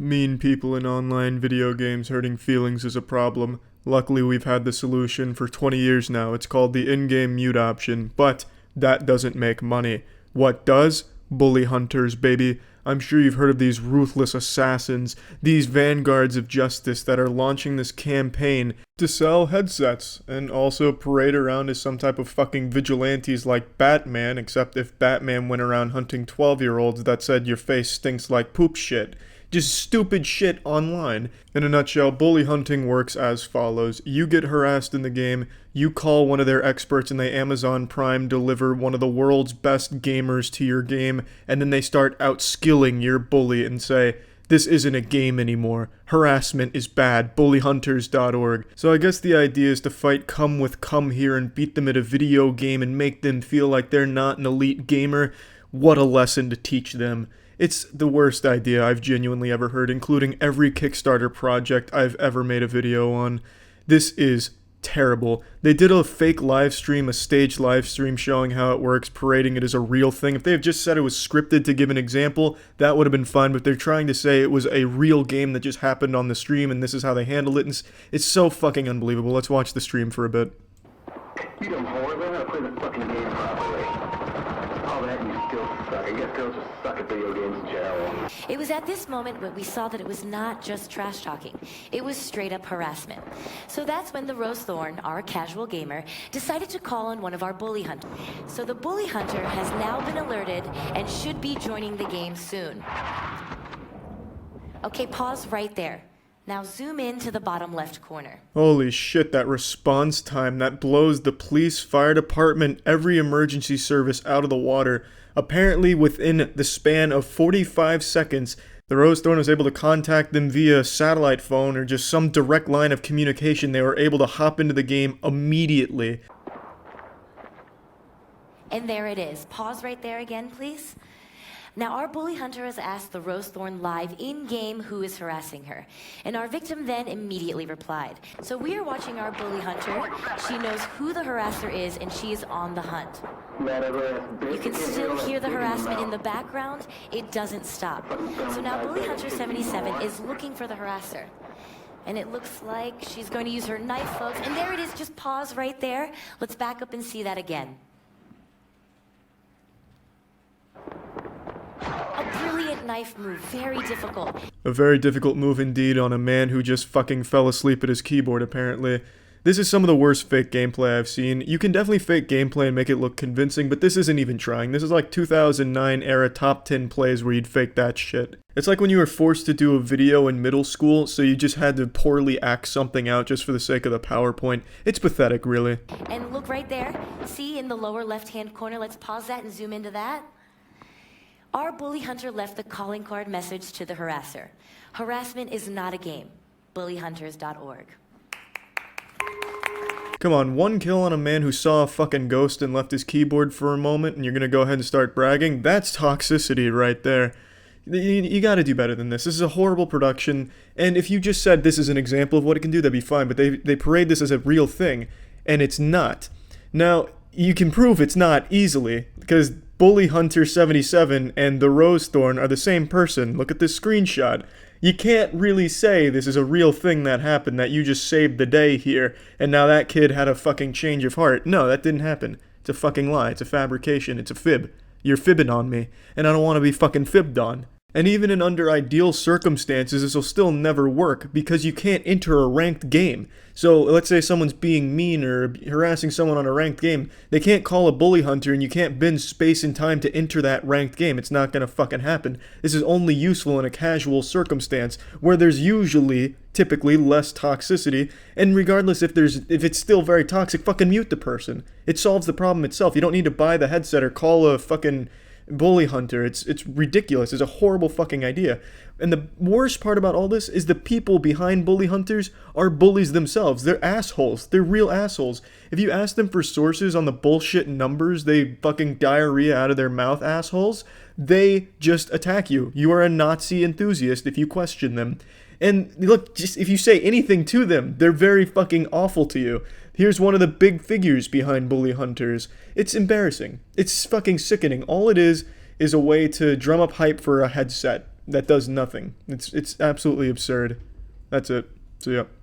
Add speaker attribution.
Speaker 1: Mean people in online video games hurting feelings is a problem. Luckily, we've had the solution for 20 years now. It's called the in-game mute option, but that doesn't make money. What does? Bully hunters, baby. I'm sure you've heard of these ruthless assassins, these vanguards of justice that are launching this campaign to sell headsets and also parade around as some type of fucking vigilantes like Batman, except if Batman went around hunting 12-year-olds that said your face stinks like poop shit. Just stupid shit online. In a nutshell, bully hunting works as follows. You get harassed in the game, you call one of their experts and they Amazon Prime deliver one of the world's best gamers to your game, and then they start outskilling your bully and say, this isn't a game anymore. Harassment is bad. Bullyhunters.org. So I guess the idea is to fight come with come here and beat them at a video game and make them feel like they're not an elite gamer. What a lesson to teach them. It's the worst idea I've genuinely ever heard, including every Kickstarter project I've ever made a video on. This is terrible. They did a fake live stream, a staged live stream showing how it works, parading it as a real thing. If they had just said it was scripted to give an example, that would have been fine, but they're trying to say it was a real game that just happened on the stream and this is how they handled it, and it's so fucking unbelievable. Let's watch the stream for a bit.
Speaker 2: You dumb whore, learn how to play the fucking game properly. All that you still suck. I guess girls just suck at video games in general.
Speaker 3: It was at this moment when we saw that it was not just trash talking. It was straight up harassment. So that's when the Rose Thorn, our casual gamer, decided to call on one of our bully hunters. So the bully hunter has now been alerted and should be joining the game soon. Okay, pause right there. Now zoom in to the bottom left corner.
Speaker 1: Holy shit, that response time, that blows the police, fire department, every emergency service out of the water. Apparently within the span of 45 seconds, the Rose Thorn was able to contact them via satellite phone or just some direct line of communication. They were able to hop into the game immediately.
Speaker 3: And there it is. Pause right there again, please. Now, our bully hunter has asked the Rose Thorn live in-game who is harassing her, and our victim then immediately replied. So we are watching our bully hunter. She knows who the harasser is, and she is on the hunt. You can still hear the harassment in the background. It doesn't stop. So now Bully Hunter 77 is looking for the harasser. And it looks like she's going to use her knife, folks. And there it is. Just pause right there. Let's back up and see that again. A brilliant knife move, very difficult.
Speaker 1: A very difficult move indeed on a man who just fucking fell asleep at his keyboard, apparently. This is some of the worst fake gameplay I've seen. You can definitely fake gameplay and make it look convincing, but this isn't even trying. This is like 2009 era top 10 plays where you'd fake that shit. It's like when you were forced to do a video in middle school, so you just had to poorly act something out just for the sake of the PowerPoint. It's pathetic, really.
Speaker 3: And look right there. See in the lower left-hand corner? Let's pause that and zoom into that. Our bully hunter left the calling card message to the harasser. Harassment is not a game. Bullyhunters.org.
Speaker 1: Come on, one kill on a man who saw a fucking ghost and left his keyboard for a moment, and you're gonna go ahead and start bragging? That's toxicity right there. You gotta do better than this. This is a horrible production, and if you just said this is an example of what it can do, that'd be fine, but they parade this as a real thing, and it's not. Now, you can prove it's not easily, because Bully Hunter 77 and the Rose Thorn are the same person. Look at this screenshot. You can't really say this is a real thing that happened, that you just saved the day here, and now that kid had a fucking change of heart. No, that didn't happen. It's a fucking lie. It's a fabrication. It's a fib. You're fibbing on me, and I don't want to be fucking fibbed on. And even in under ideal circumstances, this will still never work, because you can't enter a ranked game. So, let's say someone's being mean or harassing someone on a ranked game, they can't call a bully hunter and you can't bend space and time to enter that ranked game. It's not gonna fucking happen. This is only useful in a casual circumstance, where there's usually, typically, less toxicity, and regardless if it's still very toxic, fucking mute the person. It solves the problem itself. You don't need to buy the headset or call a fucking bully hunter. It's ridiculous. It's a horrible fucking idea. And the worst part about all this is the people behind bully hunters are bullies themselves. They're assholes. They're real assholes. If you ask them for sources on the bullshit numbers they fucking diarrhea out of their mouth, assholes, they just attack you. You are a Nazi enthusiast if you question them. And look, just if you say anything to them, they're very fucking awful to you. Here's one of the big figures behind bully hunters. It's embarrassing. It's fucking sickening. All it is a way to drum up hype for a headset. that does nothing. It's absolutely absurd. That's it. See ya.